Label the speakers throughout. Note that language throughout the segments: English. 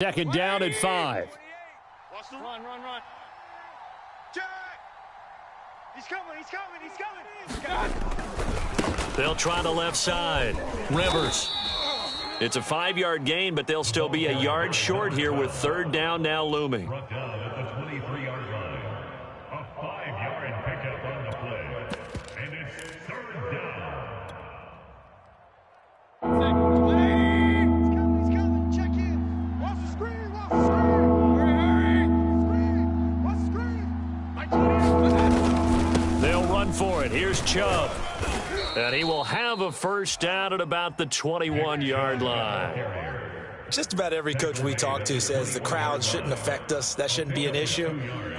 Speaker 1: Second down at 5.
Speaker 2: Run. Jack! He's coming.
Speaker 1: They'll try the left side. Rivers. It's a 5-yard gain, but they'll still be a yard short here with third down now looming.
Speaker 3: Brought down at the 23-yard line. A 5-yard pickup on the play. And it's third down.
Speaker 2: He's coming. Check in. Watch the screen. Hurry. Watch the screen.
Speaker 1: They'll run for it. Here's Chubb. And he will have a first down at about the 21-yard line.
Speaker 4: Just about every coach we talk to says the crowd shouldn't affect us. That shouldn't be an issue.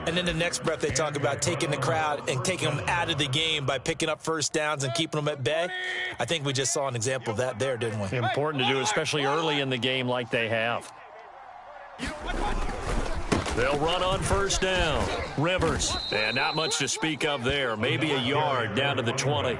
Speaker 4: And then the next breath they talk about taking the crowd and taking them out of the game by picking up first downs and keeping them at bay. I think we just saw an example of that there, didn't we?
Speaker 1: Important to do, especially early in the game like they have. They'll run on first down. Rivers. And not much to speak of there. Maybe a yard down to the 20.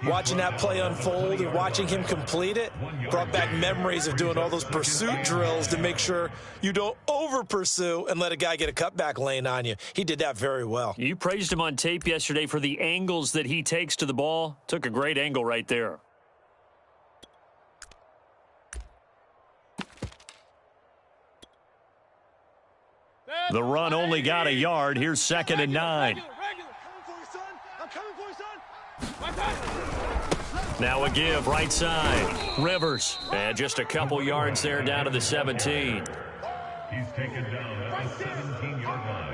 Speaker 4: Watching that play unfold and watching him complete it brought back memories of doing all those pursuit drills to make sure you don't over-pursue and let a guy get a cutback lane on you. He did that very well.
Speaker 1: You praised him on tape yesterday for the angles that he takes to the ball. Took a great angle right there. The run only got a yard. Here's second and 9. Now a give, right side. Rivers. And just a couple yards there down to the 17.
Speaker 3: He's taken down at the 17-yard line.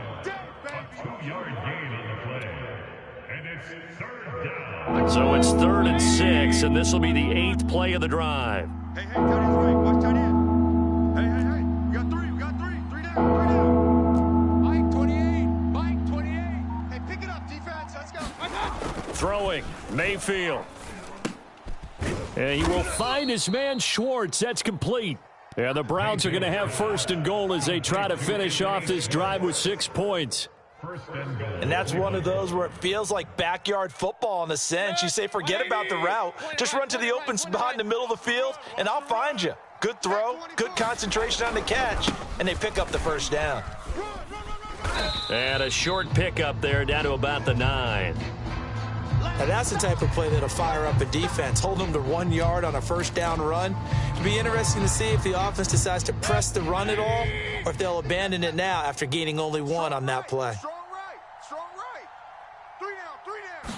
Speaker 3: A 2-yard gain on the play. And it's third down.
Speaker 1: So it's 3rd and 6, and this will be the 8th play of the drive.
Speaker 2: Hey, tight end's right. Watch tight end. Hey. We got three. Three down. Mike 28. Hey, pick it up, defense. Let's go.
Speaker 1: Throwing, Mayfield. And he will find his man Schwartz. That's complete. And the Browns are going to have first and goal as they try to finish off this drive with 6 points.
Speaker 4: And that's one of those where it feels like backyard football in a sense. You say forget about the route. Just run to the open spot in the middle of the field, and I'll find you. Good throw, good concentration on the catch, and they pick up the first down.
Speaker 1: And a short pickup there down to about the 9.
Speaker 4: Now that's the type of play that'll fire up a defense, hold them to 1 yard on a first down run. It'll be interesting to see if the offense decides to press the run at all or if they'll abandon it now after gaining only 1 on that play.
Speaker 2: Strong right. 3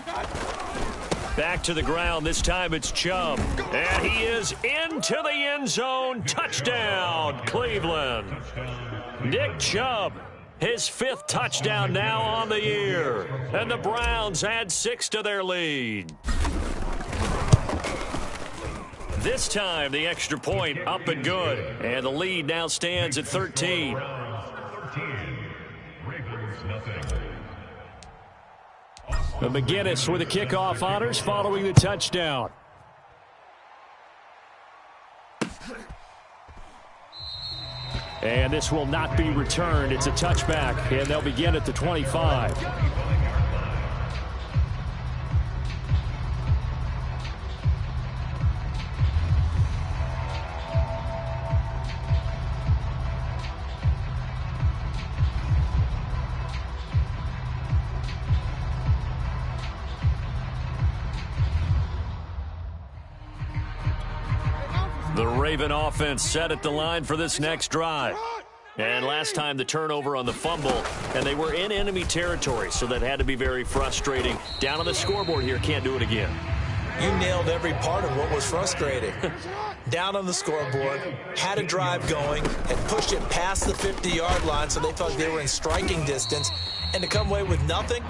Speaker 2: down.
Speaker 1: Back to the ground. This time it's Chubb. And he is into the end zone. Touchdown, Cleveland. Nick Chubb. His 5th touchdown now on the year. And the Browns add 6 to their lead. This time, the extra point up and good. And the lead now stands at 13. The McGinnis with the kickoff honors following the touchdown. And this will not be returned. It's a touchback, and they'll begin at the 25. The Raven offense set at the line for this next drive. And last time the turnover on the fumble, and they were in enemy territory, so that had to be very frustrating. Down on the scoreboard here, can't do it again.
Speaker 4: You nailed every part of what was frustrating. Down on the scoreboard, had a drive going, had pushed it past the 50-yard line so they felt they were in striking distance, and to come away with nothing,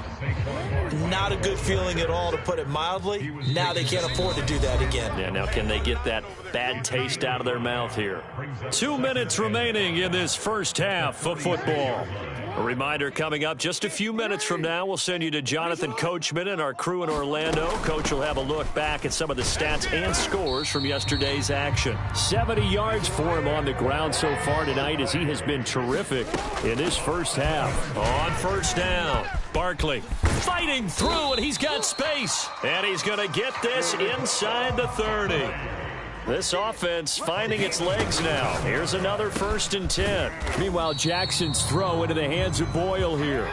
Speaker 4: not a good feeling at all, to put it mildly. Now they can't afford to do that again.
Speaker 1: Yeah, now can they get that bad taste out of their mouth here? 2 minutes remaining in this first half of football. A reminder coming up just a few minutes from now, we'll send you to Jonathan Coachman and our crew in Orlando. Coach will have a look back at some of the stats and scores from yesterday's action. 70 yards for him on the ground so far tonight as he has been terrific in this first half. On first down, Barkley fighting through, and he's got space. And he's going to get this inside the 30. This offense finding its legs now. Here's another 1st and 10.
Speaker 5: Meanwhile, Jackson's throw into the hands of Boyle here.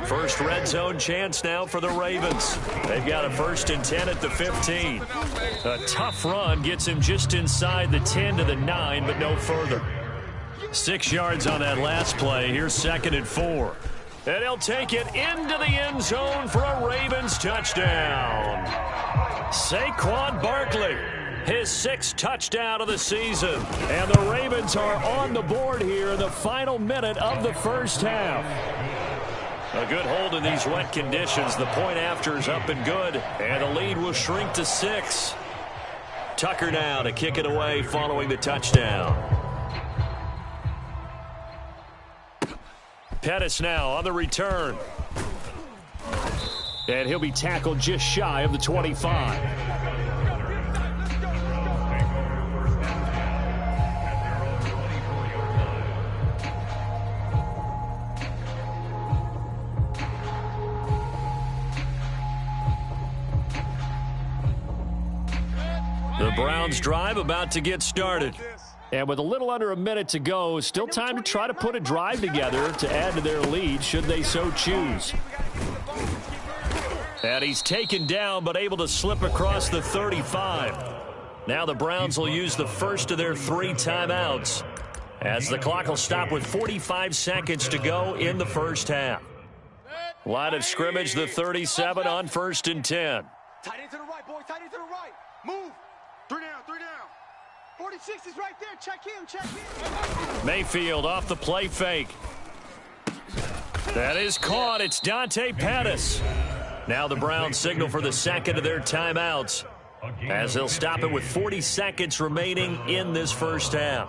Speaker 1: First red zone chance now for the Ravens. They've got a 1st and 10 at the 15. A tough run gets him just inside the 10 to the 9, but no further. 6 yards on that last play. Here's 2nd and 4. And he'll take it into the end zone for a Ravens touchdown. Saquon Barkley, his 6th touchdown of the season. And the Ravens are on the board here in the final minute of the first half. A good hold in these wet conditions. The point after is up and good. And the lead will shrink to 6. Tucker now to kick it away following the touchdown. Pettis now on the return.
Speaker 5: And he'll be tackled just shy of the 25.
Speaker 1: The Browns drive about to get started.
Speaker 5: And with a little under a minute to go, still time to try to put a drive together to add to their lead should they so choose.
Speaker 1: And he's taken down but able to slip across the 35. Now the Browns will use the first of their 3 timeouts as the clock will stop with 45 seconds to go in the first half. Line of scrimmage, the 37 on 1st and 10.
Speaker 2: Tight end to the right, boy. Tight end to the right. Move. 3 down, 3 down. 46 is right there. Check him, check him.
Speaker 1: Mayfield off the play fake. That is caught. It's Dante Pettis. Now the Browns signal for the 2nd of their timeouts as they'll stop it with 40 seconds remaining in this first half.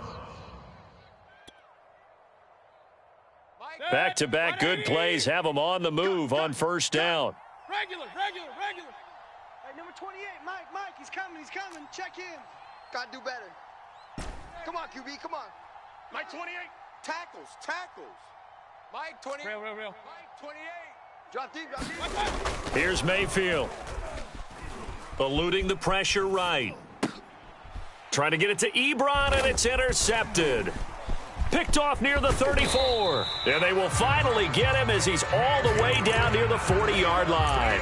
Speaker 1: Back-to-back good plays have them on the move on 1st down.
Speaker 2: Regular. Hey, number 28, Mike, he's coming. Check him. Gotta do better. Come on, QB, come on. Mike 28. Tackles. Mike 28. Real. Mike 28. Drop deep.
Speaker 1: Here's Mayfield. Eluding the pressure right. Trying to get it to Ebron, and it's intercepted. Picked off near the 34. And they will finally get him as he's all the way down near the 40-yard line.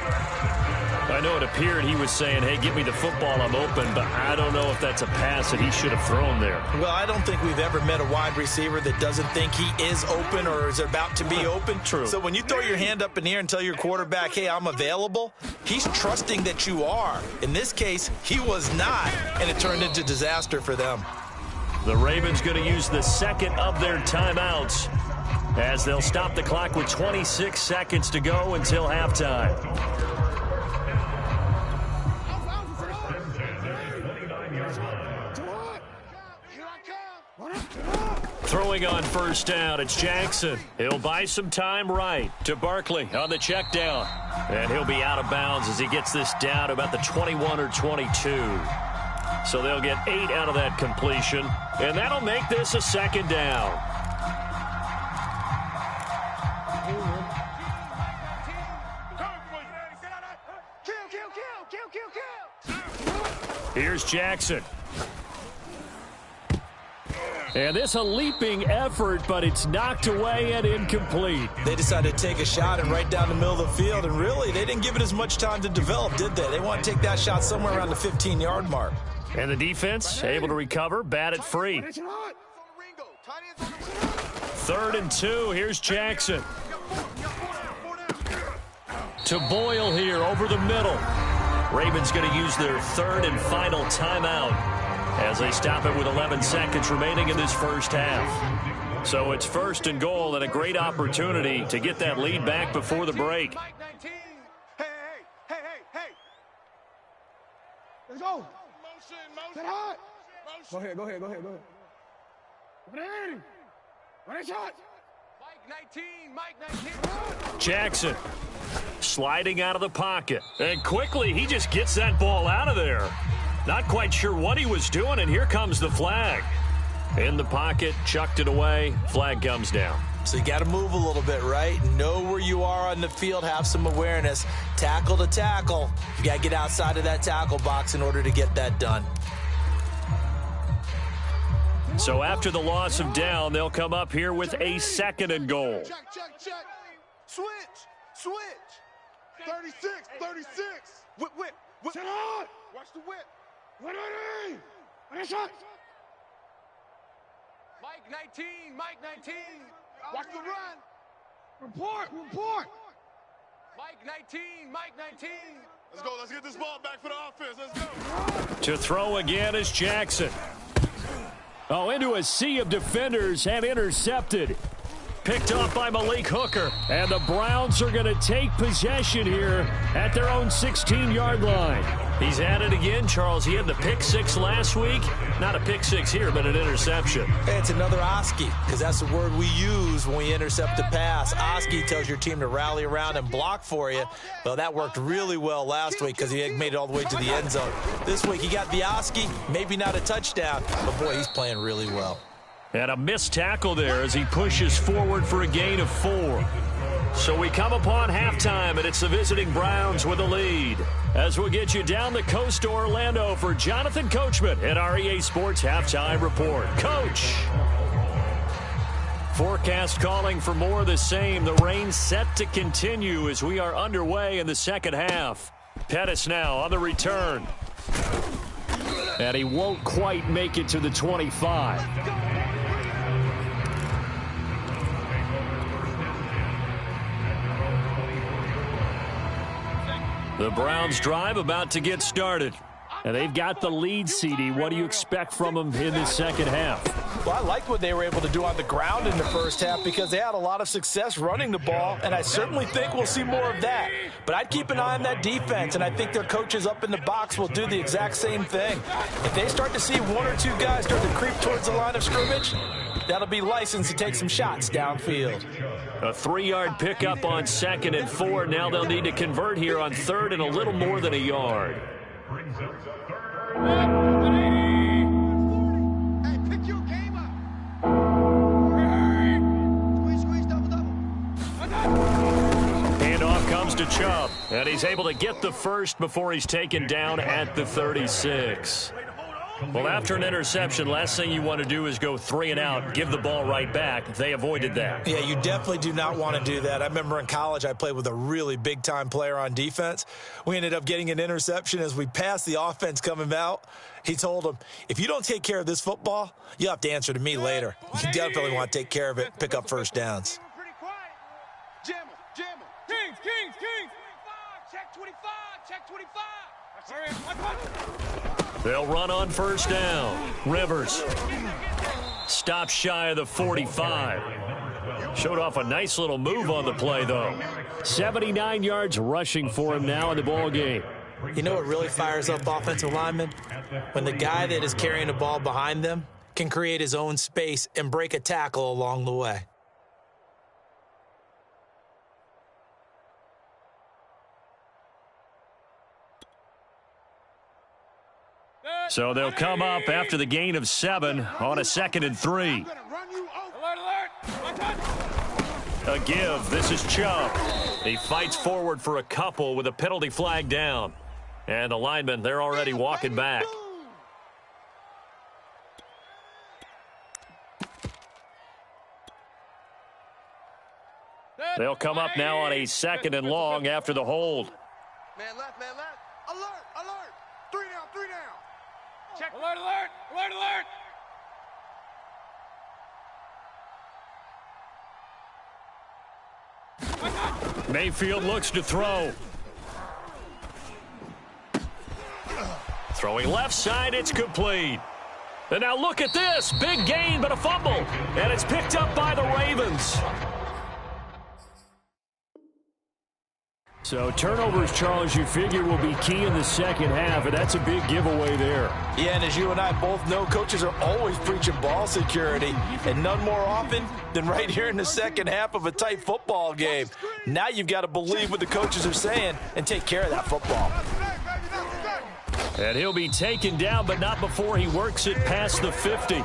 Speaker 1: I know it appeared he was saying, hey, give me the football, I'm open, but I don't know if that's a pass that he should have thrown there.
Speaker 4: Well, I don't think we've ever met a wide receiver that doesn't think he is open or is about to be open.
Speaker 1: True.
Speaker 4: So when you throw your hand up in the air and tell your quarterback, hey, I'm available, he's trusting that you are. In this case, he was not, and it turned into disaster for them.
Speaker 1: The Ravens going to use the 2nd of their timeouts as they'll stop the clock with 26 seconds to go until halftime. Throwing on 1st down, it's Jackson. He'll buy some time right to Barkley on the check down. And he'll be out of bounds as he gets this down to about the 21 or 22. So they'll get 8 out of that completion. And that'll make this a 2nd down. Here's Jackson.
Speaker 5: And this a leaping effort, but it's knocked away and incomplete.
Speaker 4: They decided to take a shot and right down the middle of the field, and really, they didn't give it as much time to develop, did they? They want to take that shot somewhere around the 15-yard mark.
Speaker 1: And the defense able to recover, bat it free. 3rd and 2, here's Jackson. To Boyle here over the middle. Ravens going to use their 3rd and final timeout as they stop it with 11 seconds remaining in this first half. So it's 1st and goal and a great opportunity to get that lead back before the break.
Speaker 2: Hey. Let's go. Get hot. Go ahead. Run that shot. Mike 19.
Speaker 1: Jackson sliding out of the pocket. And quickly, he just gets that ball out of there. Not quite sure what he was doing, and here comes the flag. In the pocket, chucked it away, flag comes down.
Speaker 4: So you got to move a little bit, right? Know where you are on the field, have some awareness. Tackle to tackle. You got to get outside of that tackle box in order to get that done.
Speaker 1: So after the loss of down, they'll come up here with a 2nd and goal.
Speaker 2: Check, check, check. Switch, switch. 36, 36. Whip, whip, whip. Sit on. Watch the whip. What are they? What is it? Mike 19, Mike 19. Watch the run. Report, report. Mike 19, Mike 19. Let's go. Let's get this ball back for the offense. Let's go.
Speaker 1: To throw again is Jackson.
Speaker 5: Oh, into a sea of defenders and intercepted.
Speaker 1: Picked off by Malik Hooker.
Speaker 5: And the Browns are going to take possession here at their own 16-yard line.
Speaker 1: He's at it again, Charles. He had the pick 6 last week. Not a pick 6 here, but an interception.
Speaker 4: Hey, it's another Oski, because that's the word we use when we intercept a pass. Oski tells your team to rally around and block for you. Well, that worked really well last week because he had made it all the way to the end zone. This week he got the Oski, maybe not a touchdown, but boy, he's playing really well.
Speaker 1: And a missed tackle there as he pushes forward for a gain of 4. So we come upon halftime, and it's the visiting Browns with a lead. As we'll get you down the coast to Orlando for Jonathan Coachman at our EA Sports Halftime Report. Coach! Forecast calling for more of the same. The rain set to continue as we are underway in the second half. Pettis now on the return.
Speaker 5: And he won't quite make it to the 25.
Speaker 1: The Browns drive about to get started.
Speaker 5: And they've got the lead, CD. What do you expect from them in the second half?
Speaker 4: Well, I liked what they were able to do on the ground in the first half because they had a lot of success running the ball, and I certainly think we'll see more of that. But I'd keep an eye on that defense, and I think their coaches up in the box will do the exact same thing. If they start to see 1 or 2 guys start to creep towards the line of scrimmage, that'll be licensed to take some shots downfield.
Speaker 1: A 3-yard pickup on 2nd and 4. Now they'll need to convert here on 3rd and a little more than a yard.
Speaker 2: Hey, pick your game up. Squeeze, double, double.
Speaker 1: Handoff comes to Chubb, and he's able to get the first before he's taken down at the 36. Well, after an interception, last thing you want to do is go 3 and out, give the ball right back. They avoided that.
Speaker 4: Yeah, you definitely do not want to do that. I remember in college I played with a really big-time player on defense. We ended up getting an interception as we passed the offense coming out. He told him, if you don't take care of this football, you'll have to answer to me later. You definitely want to take care of it, pick up first downs.
Speaker 2: Pretty quiet. Jam him, jam him. Kings. 25, check 25, check 25.
Speaker 1: They'll run on first down. Rivers stops shy of the 45. Showed off a nice little move on the play, though.
Speaker 5: 79 yards rushing for him now in the ball game.
Speaker 4: You know what really fires up offensive linemen? When the guy that is carrying the ball behind them can create his own space and break a tackle along the way.
Speaker 1: So they'll come up after the gain of 7 on a 2nd and 3. A give. This is Chubb. He fights forward for a couple with a penalty flag down. And the linemen, they're already walking back. They'll come up now on a 2nd and long after the hold.
Speaker 2: Man left, man left. Alert. 3 down. Check. Alert.
Speaker 1: Mayfield looks to throw. Throwing left side, it's complete. And now look at this. Big gain, but a fumble. And it's picked up by the Ravens.
Speaker 5: So turnovers, Charles, you figure will be key in the second half, and that's a big giveaway there.
Speaker 4: Yeah, and as you and I both know, coaches are always preaching ball security, and none more often than right here in the second half of a tight football game. Now you've got to believe what the coaches are saying and take care of that football.
Speaker 1: And he'll be taken down, but not before he works it past the 50.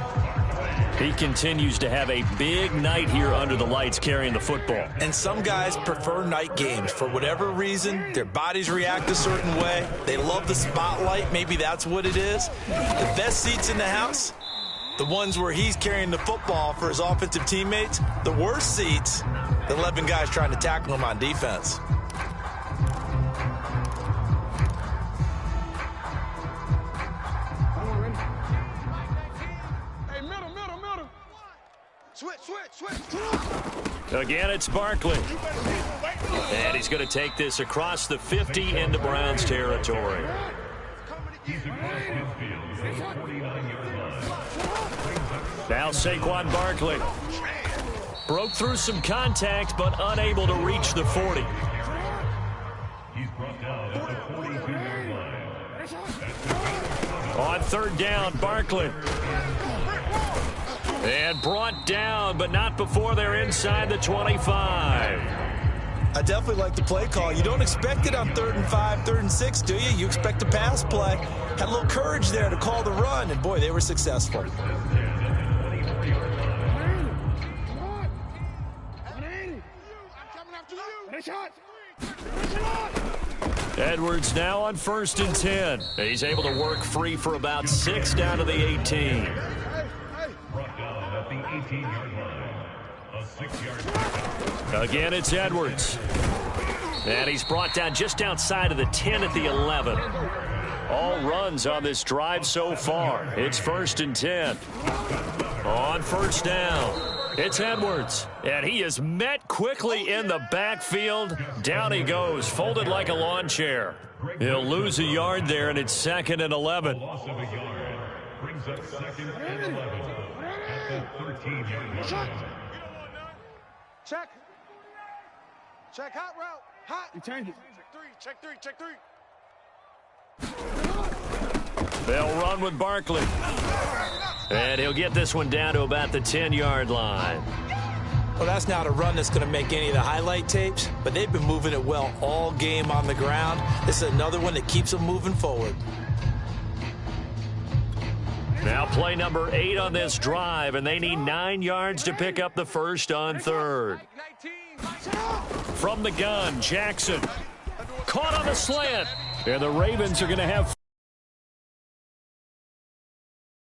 Speaker 1: He continues to have a big night here under the lights carrying the football.
Speaker 4: And some guys prefer night games. For whatever reason, their bodies react a certain way. They love the spotlight. Maybe that's what it is. The best seats in the house, The ones where he's carrying the football for his offensive teammates, the worst seats, the 11 guys trying to tackle him on defense.
Speaker 2: Hey, middle. Switch.
Speaker 1: Again, it's Barkley. And he's going to take this across the 50 into Browns territory. Now Saquon Barkley. Broke through some contact, but unable to reach the 40.
Speaker 3: He's brought down at the 42-yard line.
Speaker 1: On third down, Barkley. And brought down, but not before they're inside the 25.
Speaker 4: I definitely like the play call. You don't expect it on 3rd and 5, 3rd and 6, do you? You expect a pass play. Had a little courage there to call the run, and boy, they were successful.
Speaker 1: Edwards now on 1st and 10. He's able to work free for about 6 down to the 18.
Speaker 3: Brought down at the 18-yard line. A 6-yard pickup.
Speaker 1: Again, it's Edwards. And he's brought down just outside of the 10 at the 11. All runs on this drive so far. It's 1st and 10. On 1st down, it's Edwards. And he is met quickly in the backfield. Down he goes, folded like a lawn chair. He'll lose a yard there, and it's 2nd and 11.
Speaker 3: Loss of a yard brings up 2nd and 11 at the 13-yard line.
Speaker 2: Check hot route. Hot. You change it. Check three.
Speaker 1: They'll run with Barkley. And he'll get this one down to about the 10-yard line.
Speaker 4: Well, that's not a run that's going to make any of the highlight tapes, but they've been moving it well all game on the ground. This is another one that keeps them moving forward.
Speaker 1: Now play number 8 on this drive, and they need 9 yards to pick up the first on 3rd. From the gun, Jackson. Caught on the slant. And the Ravens are going to have